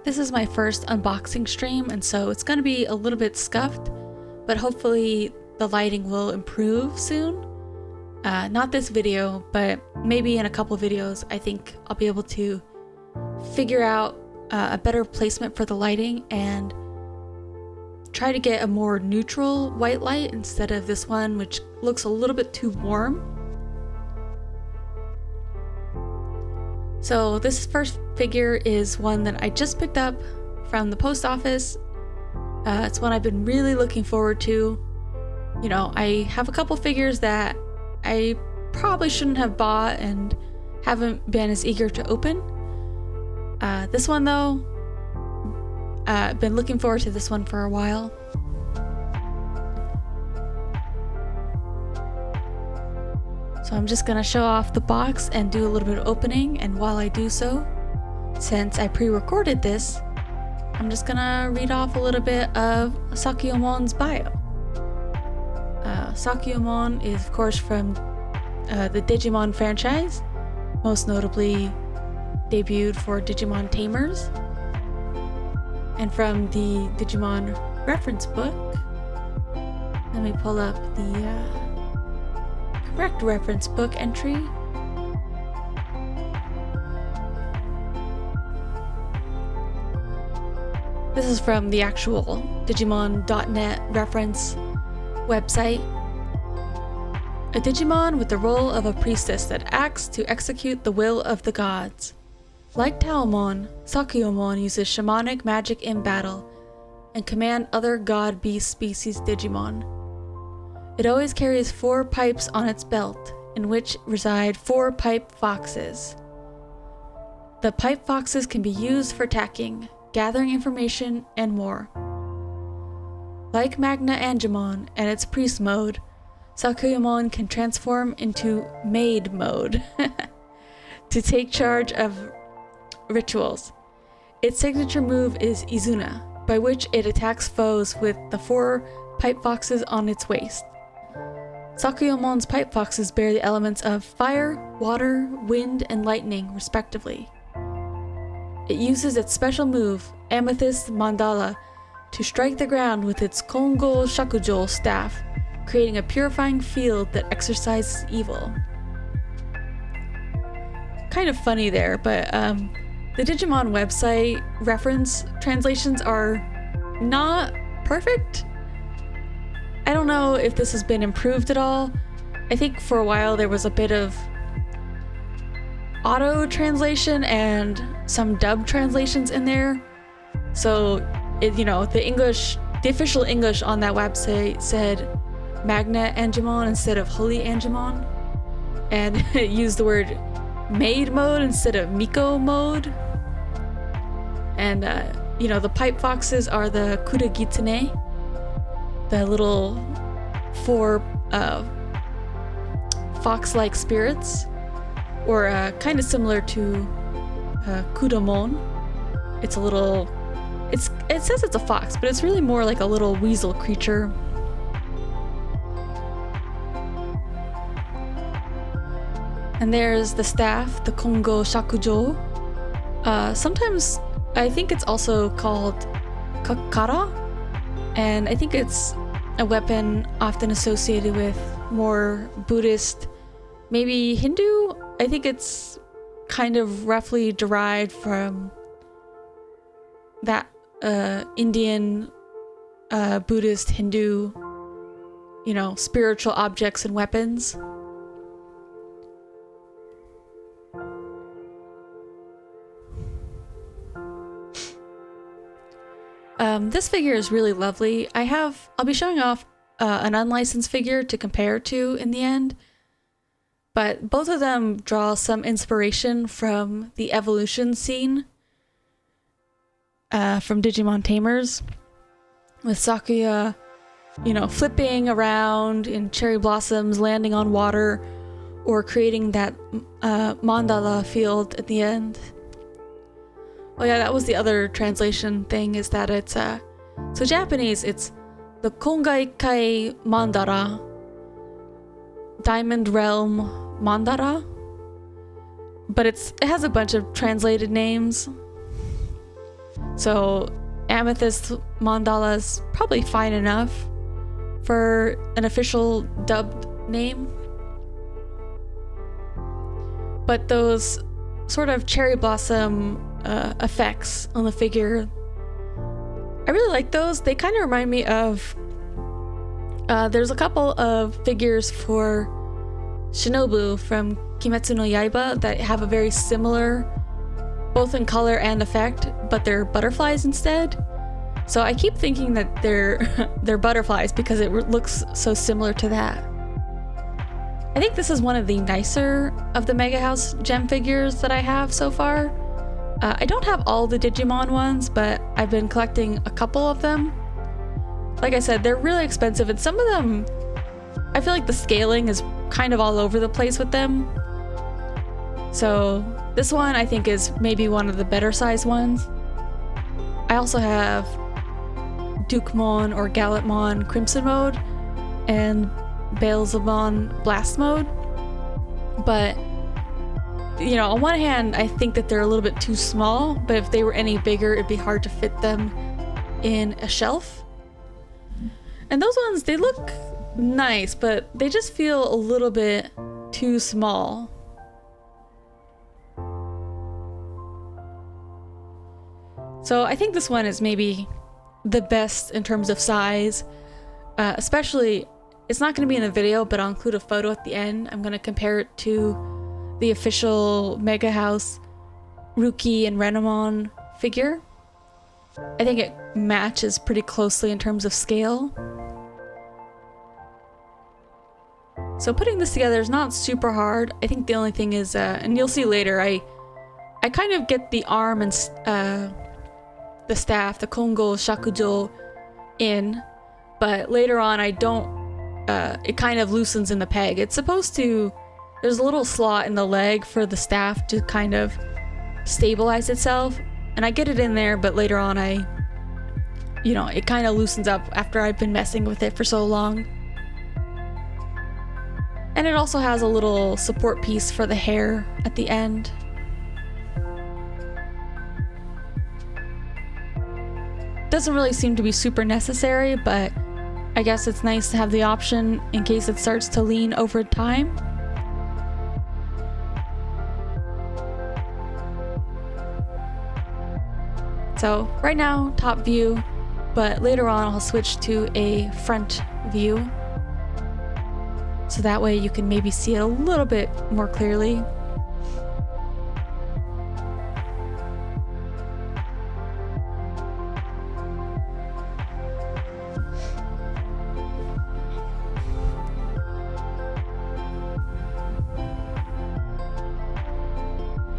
This is my first unboxing stream, and so it's going to be a little bit scuffed, but hopefully the lighting will improve soon. Not this video, but maybe in a couple videos I think I'll be able to figure out a better placement for the lighting and try to get a more neutral white light instead of this one, which looks a little bit too warm. So this first figure is one that I just picked up from the post office. It's one I've been really looking forward to. You know, I have a couple figures that I probably shouldn't have bought and haven't been as eager to open. This one though, I've been looking forward to this one for a while. So I'm just gonna show off the box and do a little bit of opening, and while I do so, since I pre-recorded this, I'm just gonna read off a little bit of Sakuyamon's bio. Sakuyamon is of course from the Digimon franchise, most notably debuted for Digimon Tamers, and from the Digimon reference book. Let me pull up the correct reference book entry. This is from the actual Digimon.net reference website. A Digimon with the role of a priestess that acts to execute the will of the gods. Like Taomon, Sakuyamon uses shamanic magic in battle and command other god beast species Digimon. It always carries 4 pipes on its belt, in which reside 4 pipe foxes. The pipe foxes can be used for attacking, gathering information, and more. Like Magna Angemon and its priest mode, Sakuyamon can transform into maid mode to take charge of rituals. Its signature move is Izuna, by which it attacks foes with the 4 pipe foxes on its waist. Sakuyamon's pipe foxes bear the elements of fire, water, wind, and lightning, respectively. It uses its special move, Amethyst Mandala, to strike the ground with its Kongo Shakujo staff, creating a purifying field that exorcises evil. Kind of funny there, but the Digimon website reference translations are not perfect. I don't know if this has been improved at all. I think for a while there was a bit of auto translation and some dub translations in there. So, the official English on that website said Magna Angemon instead of Holy Angemon, and it used the word maid mode instead of Miko mode. And the pipe foxes are the Kuragitsune, the little 4 fox-like spirits, or kind of similar to Kudamon. It says it's a fox, but it's really more like a little weasel creature. And there's the staff, the Kongo Shakujo. Sometimes I think it's also called Kakara, and I think it's a weapon often associated with more Buddhist, maybe Hindu. I think it's kind of roughly derived from that Indian Buddhist Hindu, spiritual objects and weapons. This figure is really lovely. I'll be showing off an unlicensed figure to compare to in the end, but both of them draw some inspiration from the evolution scene from Digimon Tamers, with Sakuya, flipping around in cherry blossoms, landing on water, or creating that mandala field at the end. Oh yeah, that was the other translation thing, is that it's so Japanese, it's the Kongai Kai Mandara, Diamond Realm Mandara, but it has a bunch of translated names. So amethyst mandala's probably fine enough for an official dubbed name. But those sort of cherry blossom effects on the figure, I really like those. They kind of remind me of, there's a couple of figures for Shinobu from Kimetsu no Yaiba that have a very similar, both in color and effect, but they're butterflies instead. So I keep thinking that they're butterflies because it looks so similar to that. I think this is one of the nicer of the Megahouse gem figures that I have so far. I don't have all the Digimon ones, but I've been collecting a couple of them. Like I said, they're really expensive, and some of them, I feel like the scaling is kind of all over the place with them. So this one I think is maybe one of the better sized ones. I also have Dukemon or Gallantmon Crimson Mode and Beelzebon Blast Mode. But, you know, on one hand, I think that they're a little bit too small, but if they were any bigger, it'd be hard to fit them in a shelf. And those ones, they look nice, but they just feel a little bit too small. So I think this one is maybe the best in terms of size, especially, it's not going to be in the video, but I'll include a photo at the end. I'm going to compare it to the official Megahouse Ruki and Renamon figure. I think it matches pretty closely in terms of scale. So putting this together is not super hard. I think the only thing is, and you'll see later, I kind of get the arm and the staff, the Kongo Shakujo in, but later on I don't, it kind of loosens in the peg. It's supposed to, there's a little slot in the leg for the staff to kind of stabilize itself, and I get it in there, but later on it kind of loosens up after I've been messing with it for so long. And it also has a little support piece for the hair at the end. Doesn't really seem to be super necessary, but I guess it's nice to have the option in case it starts to lean over time. So right now, top view, but later on I'll switch to a front view. So that way you can maybe see it a little bit more clearly.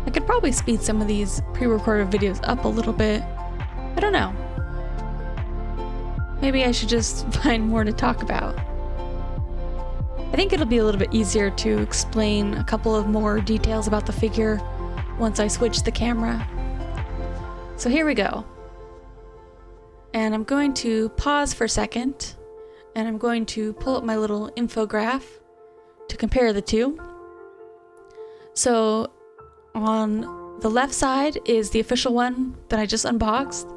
I could probably speed some of these pre-recorded videos up a little bit. I don't know. Maybe I should just find more to talk about. I think it'll be a little bit easier to explain a couple of more details about the figure once I switch the camera. So here we go. And I'm going to pause for a second, and I'm going to pull up my little infograph to compare the two. So on the left side is the official one that I just unboxed,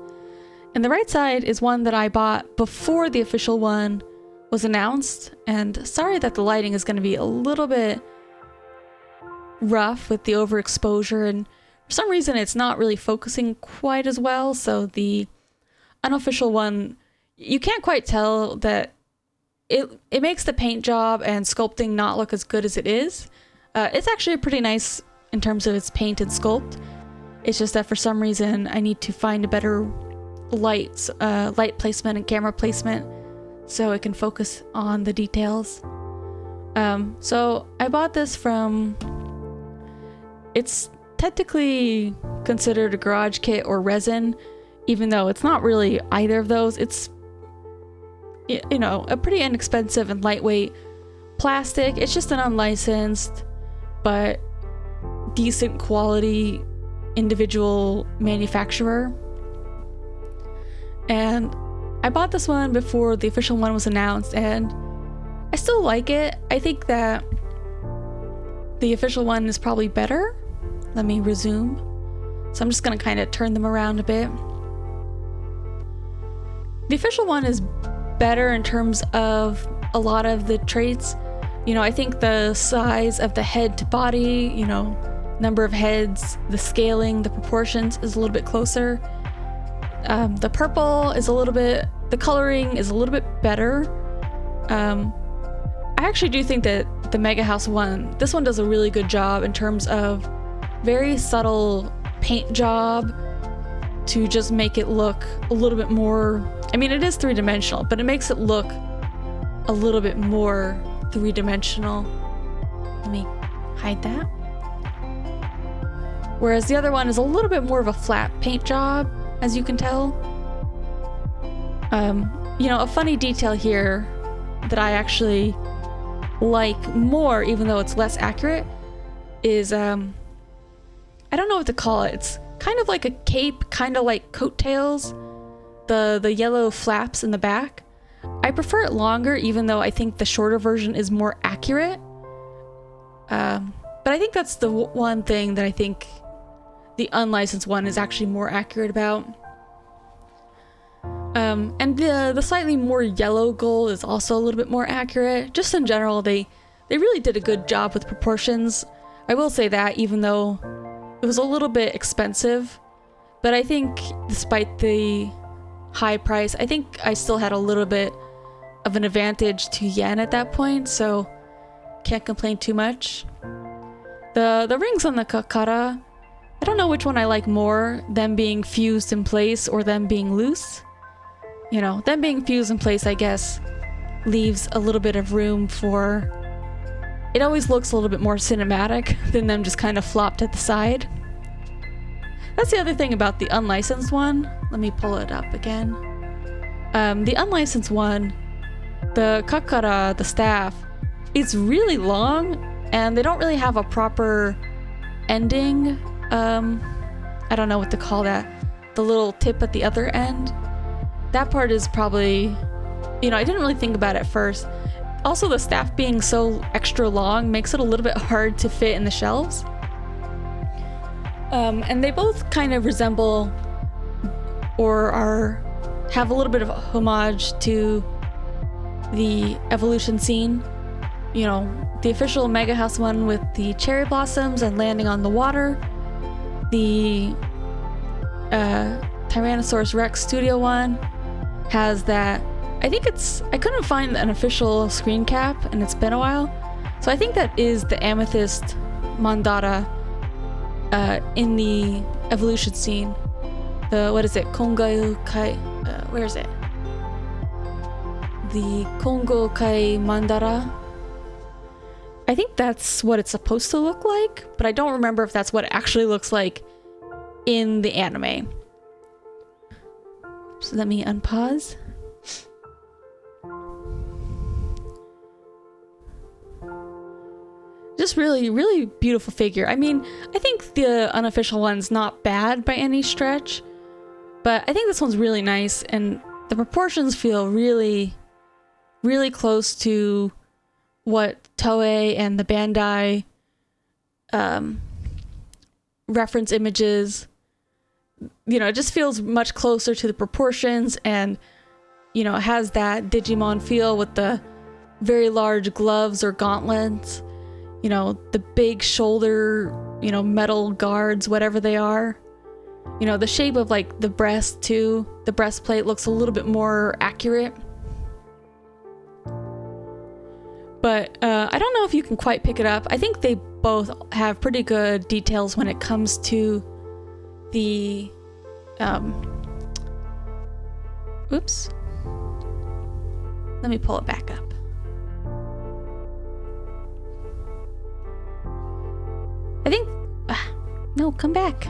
and the right side is one that I bought before the official one was announced. And sorry that the lighting is going to be a little bit rough with the overexposure, and for some reason it's not really focusing quite as well. So the unofficial one, you can't quite tell that it makes the paint job and sculpting not look as good as it is. It's actually pretty nice in terms of its paint and sculpt. It's just that for some reason I need to find a better light placement and camera placement so it can focus on the details. So I bought this from, it's technically considered a garage kit or resin, even though it's not really either of those. It's, you know, a pretty inexpensive and lightweight plastic. It's just an unlicensed but decent quality individual manufacturer. And I bought this one before the official one was announced, and I still like it. I think that the official one is probably better. Let me resume. So I'm just gonna kind of turn them around a bit. The official one is better in terms of a lot of the traits. You know, I think the size of the head to body, you know, number of heads, the scaling, the proportions is a little bit closer. The purple is a little bit, the coloring is a little bit better. I actually do think that the Megahouse one, this one does a really good job in terms of very subtle paint job to just make it look a little bit more, I mean, it is three-dimensional, but it makes it look a little bit more three-dimensional. Let me hide that. Whereas the other one is a little bit more of a flat paint job, as you can tell. You know, a funny detail here that I actually like more, even though it's less accurate, is I don't know what to call it. It's kind of like a cape, kind of like coattails. The yellow flaps in the back. I prefer it longer, even though I think the shorter version is more accurate. But I think that's the one thing that I think the unlicensed one is actually more accurate about. And the slightly more yellow gold is also a little bit more accurate. Just in general, they really did a good job with proportions. I will say that, even though it was a little bit expensive. But I think despite the high price, I think I still had a little bit of an advantage to yen at that point, so can't complain too much. The rings on the kakara, I don't know which one I like more, them being fused in place or them being loose. You know, them being fused in place, I guess, leaves a little bit of room for... It always looks a little bit more cinematic than them just kind of flopped at the side. That's the other thing about the unlicensed one. Let me pull it up again. The unlicensed one, the kakara, the staff, it's really long and they don't really have a proper ending. I don't know what to call that. The little tip at the other end. That part is probably, you know, I didn't really think about it at first. Also, the staff being so extra long makes it a little bit hard to fit in the shelves. And they both kind of resemble or have a little bit of a homage to the evolution scene. You know, the official Megahouse one with the cherry blossoms and landing on the water. The Tyrannosaurus Rex Studio one has that. I couldn't find an official screen cap and it's been a while. So I think that is the amethyst mandata in the evolution scene. What is it? Kongai Kai, where is it? The Kongo Kai mandara. I think that's what it's supposed to look like, but I don't remember if that's what it actually looks like in the anime. So let me unpause. Just really, really beautiful figure. I mean, I think the unofficial one's not bad by any stretch, but I think this one's really nice, and the proportions feel really, really close to what Toei and the Bandai reference images. You know, it just feels much closer to the proportions, and, you know, it has that Digimon feel with the very large gloves or gauntlets. You know, the big shoulder, you know, metal guards, whatever they are. You know, the shape of like the breast too. The breastplate looks a little bit more accurate. But I don't know if you can quite pick it up. I think they both have pretty good details when it comes to the... Oops. Let me pull it back up. I think... no, come back.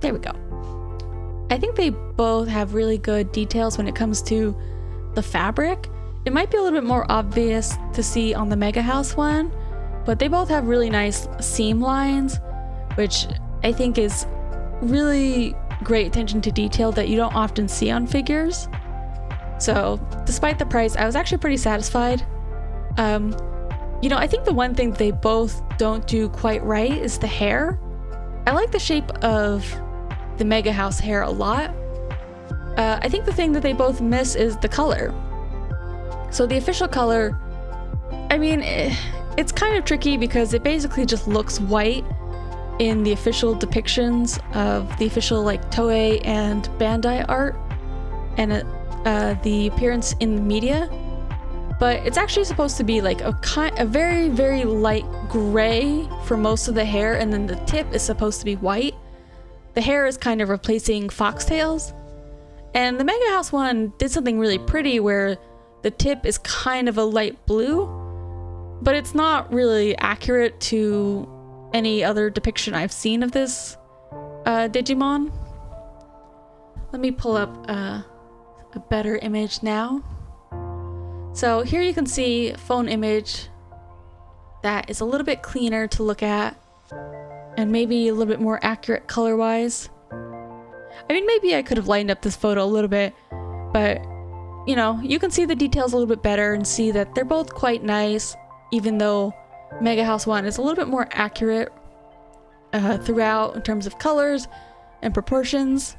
There we go. I think they both have really good details when it comes to the fabric. It might be a little bit more obvious to see on the Megahouse one, but they both have really nice seam lines, which I think is really great attention to detail that you don't often see on figures. So, despite the price, I was actually pretty satisfied. You know, I think the one thing they both don't do quite right is the hair. I like the shape of the Megahouse hair a lot. I think the thing that they both miss is the color. So the official color, I mean, it's kind of tricky because it basically just looks white in the official depictions of the official like Toei and Bandai art and the appearance in the media. But it's actually supposed to be like a very, very light gray for most of the hair, and then the tip is supposed to be white. The hair is kind of replacing foxtails. And the Megahouse one did something really pretty where the tip is kind of a light blue, but it's not really accurate to any other depiction I've seen of this Digimon. Let me pull up a better image now. So here you can see a phone image that is a little bit cleaner to look at and maybe a little bit more accurate color-wise. I mean, maybe I could have lightened up this photo a little bit, but you know, you can see the details a little bit better and see that they're both quite nice, even though Megahouse 1 is a little bit more accurate throughout in terms of colors and proportions.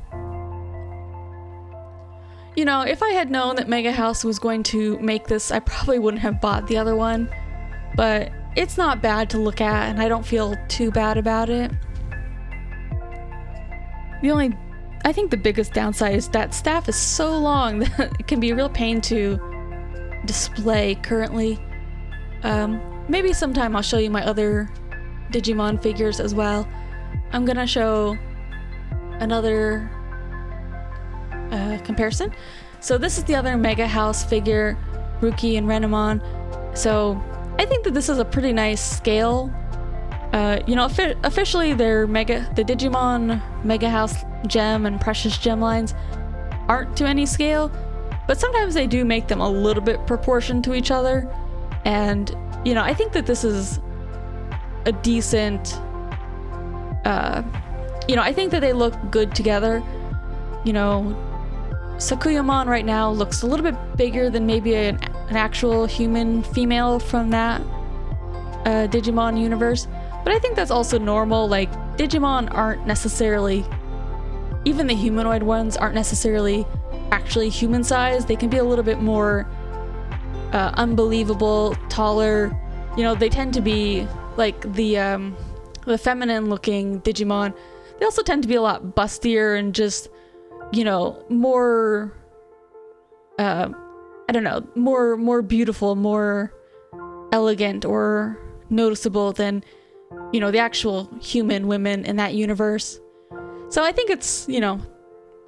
You know, if I had known that Megahouse was going to make this, I probably wouldn't have bought the other one, but it's not bad to look at and I don't feel too bad about it. I think the biggest downside is that staff is so long that it can be a real pain to display currently. Maybe sometime I'll show you my other Digimon figures as well. I'm gonna show another comparison. So this is the other Megahouse figure, Ruki and Renamon. So I think that this is a pretty nice scale. You know, officially the Digimon Megahouse Gem and Precious Gem lines aren't to any scale, but sometimes they do make them a little bit proportioned to each other. And, you know, I think that this is a decent, you know, I think that they look good together. You know, Sakuyamon right now looks a little bit bigger than maybe an actual human female from that Digimon universe. But I think that's also normal. Like, Digimon aren't necessarily, even the humanoid ones aren't necessarily actually human sized. They can be a little bit more unbelievable, taller. You know, they tend to be like the feminine looking Digimon. They also tend to be a lot bustier and just, you know, more, I don't know, more beautiful, more elegant or noticeable than, you know, the actual human women in that universe. So I think it's, you know,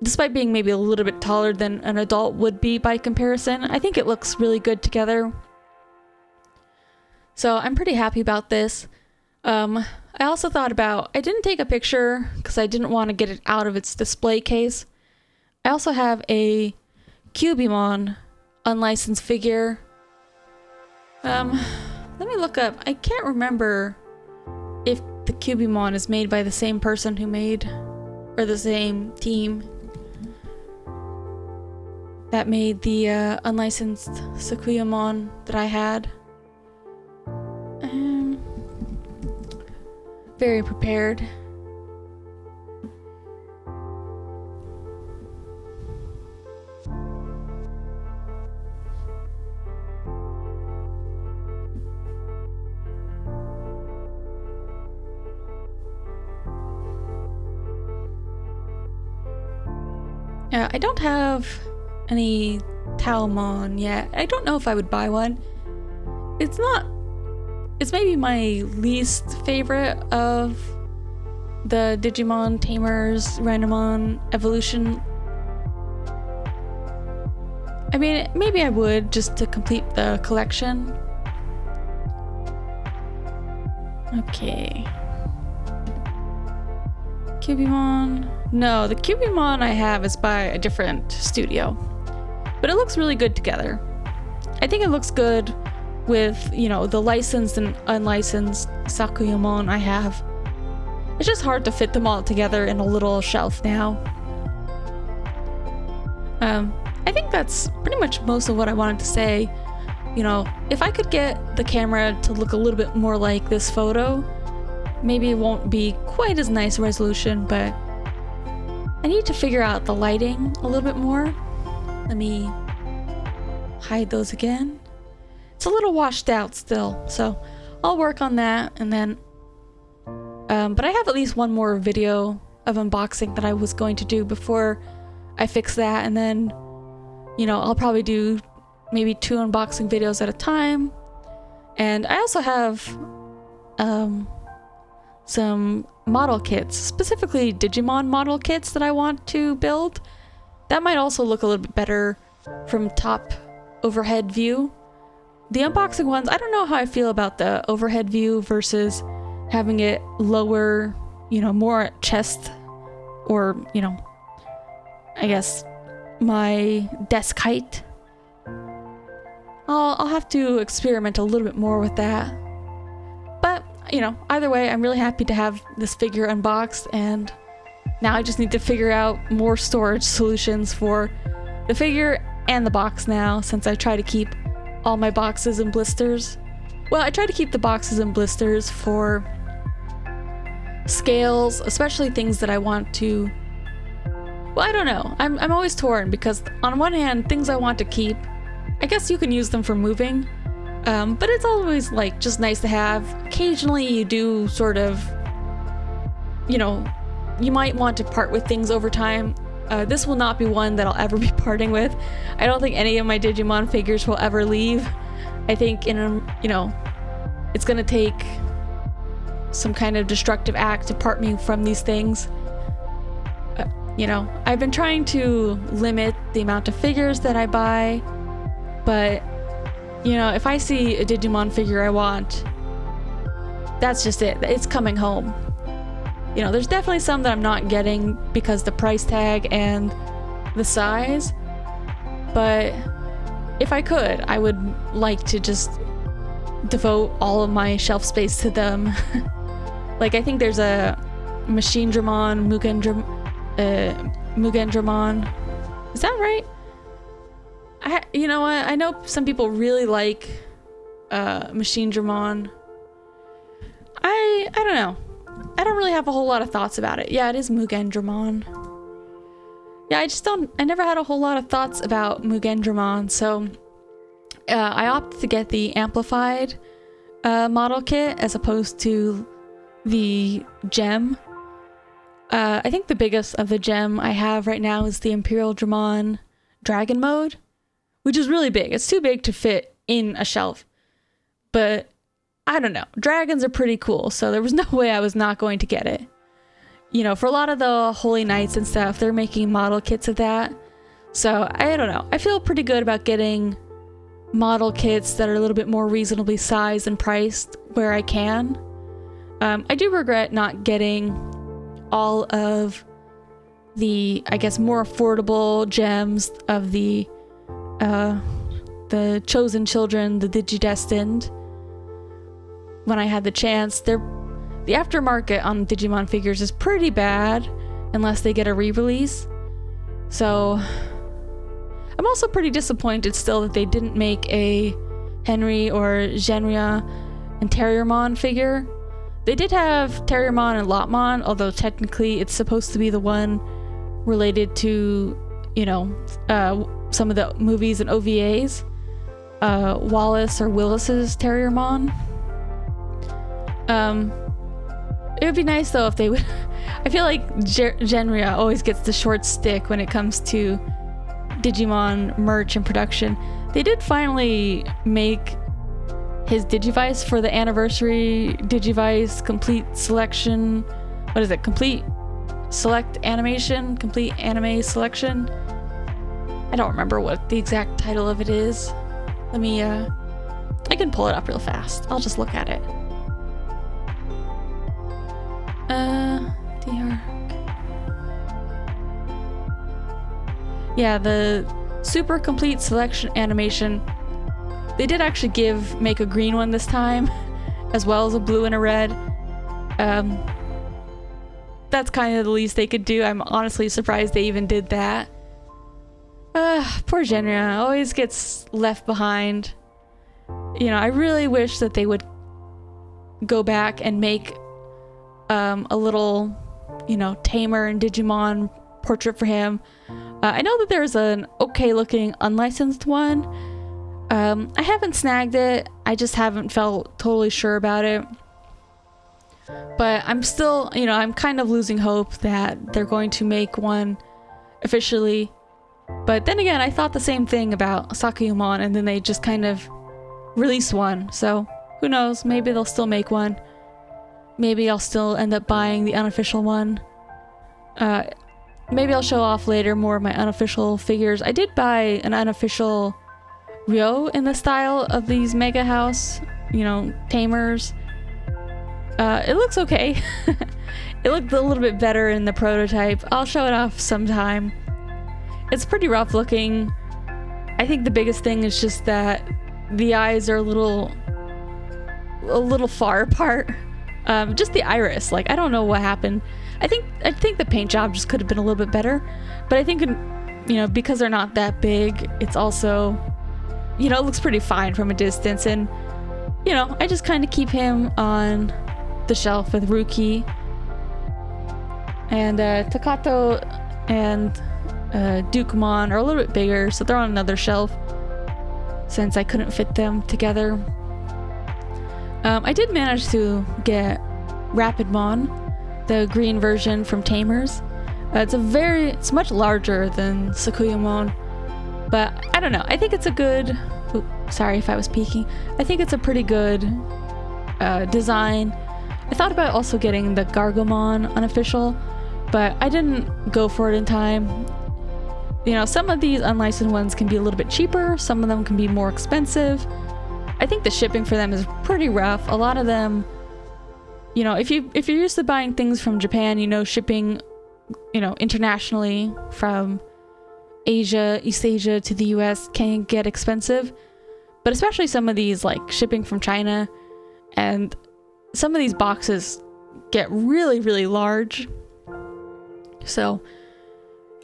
despite being maybe a little bit taller than an adult would be by comparison, I think it looks really good together. So I'm pretty happy about this. I also thought about, I didn't take a picture because I didn't want to get it out of its display case. I also have a Cubimon unlicensed figure. Let me look up. I can't remember if the Cubimon is made by the same person who made, or the same team that made the unlicensed Sakuyamon that I had. Very prepared. I don't have any Taomon yet. I don't know if I would buy one. It's maybe my least favorite of the Digimon Tamers Renamon evolution. I mean, maybe I would just to complete the collection. Okay. Cubimon. No, the Cubimon I have is by a different studio, but it looks really good together. I think it looks good with, you know, the licensed and unlicensed Sakuyamon I have. It's just hard to fit them all together in a little shelf now. I think that's pretty much most of what I wanted to say. You know, if I could get the camera to look a little bit more like this photo, maybe it won't be quite as nice resolution, but I need to figure out the lighting a little bit more. Let me hide those again. It's a little washed out still, so I'll work on that, and then but I have at least one more video of unboxing that I was going to do before I fix that, and then, you know, I'll probably do maybe 2 unboxing videos at a time. And I also have some model kits, specifically Digimon model kits that I want to build. That might also look a little bit better from top overhead view. The unboxing ones, I don't know how I feel about the overhead view versus having it lower, you know, more at chest, or, you know, I guess my desk height. I'll have to experiment a little bit more with that. But, you know, either way, I'm really happy to have this figure unboxed, and now I just need to figure out more storage solutions for the figure and the box now, since I try to keep all my boxes and blisters. Well, I try to keep the boxes and blisters for scales, especially things that I want to... Well, I don't know. I'm always torn, because on one hand, things I want to keep, I guess you can use them for moving, but it's always like just nice to have. Occasionally you do sort of, you know, you might want to part with things over time. This will not be one that I'll ever be parting with. I don't think any of my Digimon figures will ever leave. I think you know, it's gonna take some kind of destructive act to part me from these things. You know, I've been trying to limit the amount of figures that I buy, but, you know, if I see a Digimon figure I want, that's just it. It's coming home. You know, there's definitely some that I'm not getting because the price tag and the size, but if I could, I would like to just devote all of my shelf space to them. Like, I think there's a Machinedramon, Mugendramon. Is that right? You know what? I know some people really like Machinedramon. I don't know. I don't really have a whole lot of thoughts about it. Yeah, it is Mugendramon. Yeah, I never had a whole lot of thoughts about Mugendramon, so I opted to get the amplified model kit as opposed to the gem. I think the biggest of the gem I have right now is the Imperial Dramon Dragon Mode, which is really big. It's too big to fit in a shelf, but I don't know. Dragons are pretty cool, so there was no way I was not going to get it. You know, for a lot of the Holy Knights and stuff, they're making model kits of that. So, I don't know. I feel pretty good about getting model kits that are a little bit more reasonably sized and priced where I can. I do regret not getting all of the, I guess, more affordable gems of the Chosen Children, the Digidestined. When I had the chance, the aftermarket on Digimon figures is pretty bad unless they get a re-release. So I'm also pretty disappointed still that they didn't make a Henry or Genria and Terriermon figure. They did have Terriermon and Lotmon, although technically it's supposed to be the one related to, you know, some of the movies and OVAs. Wallace or Willis's Terriermon. It would be nice though if they would... I feel like Genria always gets the short stick when it comes to Digimon merch and production. They did finally make his Digivice for the anniversary Digivice complete selection. What is it? Complete select animation? Complete anime selection? I don't remember what the exact title of it is. Let me, I can pull it up real fast. I'll just look at it. DR. Yeah, the super complete selection animation. They did actually make a green one this time, as well as a blue and a red. That's kind of the least they could do. I'm honestly surprised they even did that. Poor Genria always gets left behind. You know, I really wish that they would go back and make a little, tamer and Digimon portrait for him. I know that there's an okay looking unlicensed one. I haven't snagged it. I just haven't felt totally sure about it. But I'm still, I'm kind of losing hope that they're going to make one officially. But then again, I thought the same thing about Sakuyamon, and then they just kind of released one. So who knows? Maybe they'll still make one. Maybe I'll still end up buying the unofficial one. Maybe I'll show off later more of my unofficial figures. I did buy an unofficial Ryo in the style of these Megahouse, tamers. It looks okay. It looked a little bit better in the prototype. I'll show it off sometime. It's pretty rough looking. I think the biggest thing is just that the eyes are a little far apart. Just the iris, I don't know what happened. I think the paint job just could have been a little bit better, but I think, because they're not that big, it's also, it looks pretty fine from a distance, and, I just kind of keep him on the shelf with Ruki, and Takato and Dukemon are a little bit bigger, so they're on another shelf since I couldn't fit them together. I did manage to get Rapidmon, the green version from Tamers. It's much larger than Sakuyamon, but I don't know. I think it's a good, sorry if I was peeking. I think it's a pretty good design. I thought about also getting the Gargomon unofficial, but I didn't go for it in time. Some of these unlicensed ones can be a little bit cheaper, some of them can be more expensive. I think the shipping for them is pretty rough. A lot of them, if you're used to buying things from Japan, shipping, internationally from Asia, East Asia to the US can get expensive. But especially some of these, shipping from China, and some of these boxes get really, really large. So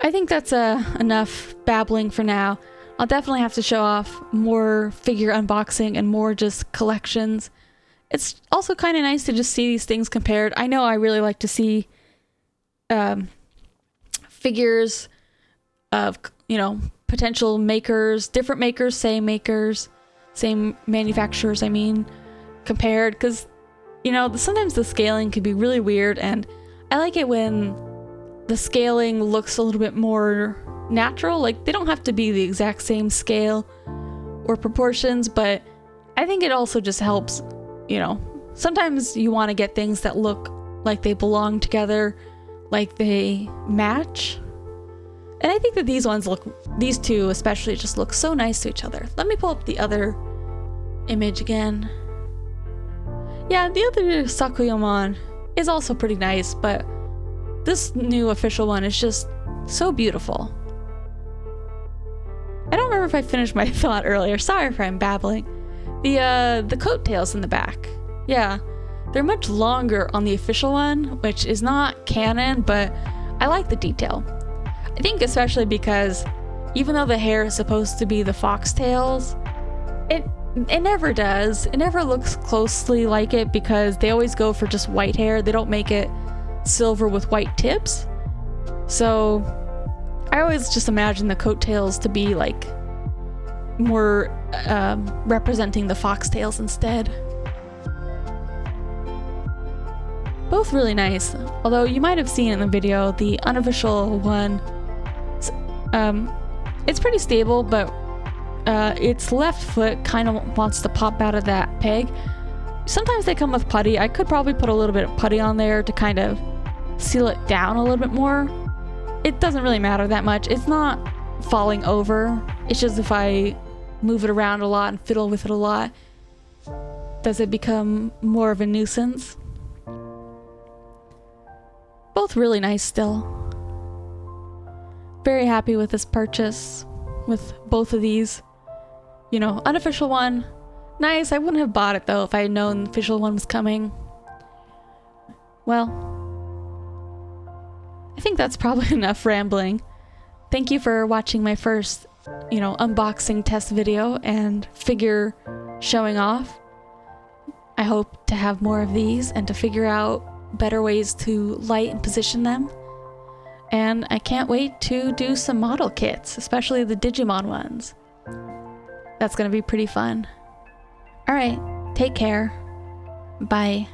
I think that's enough babbling for now. I'll definitely have to show off more figure unboxing and more just collections. It's also kind of nice to just see these things compared. I know I really like to see figures of, potential makers, different makers, same manufacturers, compared, because, sometimes the scaling can be really weird, and I like it when the scaling looks a little bit more natural. They don't have to be the exact same scale or proportions, but I think it also just helps, sometimes you want to get things that look like they belong together, like they match. And I think that these two especially just look so nice to each other. Let me pull up the other image again. Yeah, the other Sakuyamon is also pretty nice, but this new official one is just so beautiful. I don't remember if I finished my thought earlier. Sorry if I'm babbling. The coattails in the back. Yeah, they're much longer on the official one, which is not canon, but I like the detail. I think especially because even though the hair is supposed to be the foxtails, it never does. It never looks closely like it because they always go for just white hair. They don't make it silver with white tips. So I always just imagine the coattails to be more representing the foxtails instead. Both really nice, although you might have seen in the video the unofficial one. It's pretty stable, but its left foot kind of wants to pop out of that peg. Sometimes they come with putty. I could probably put a little bit of putty on there to kind of seal it down a little bit more. It doesn't really matter that much. It's not falling over. It's just if I move it around a lot and fiddle with it a lot, does it become more of a nuisance? Both really nice still. Very happy with this purchase, with both of these. Unofficial one, nice. I wouldn't have bought it though if I had known the official one was coming. Well, I think that's probably enough rambling. Thank you for watching my first, unboxing test video and figure showing off. I hope to have more of these and to figure out better ways to light and position them. And I can't wait to do some model kits, especially the Digimon ones. That's gonna be pretty fun. Alright, take care. Bye.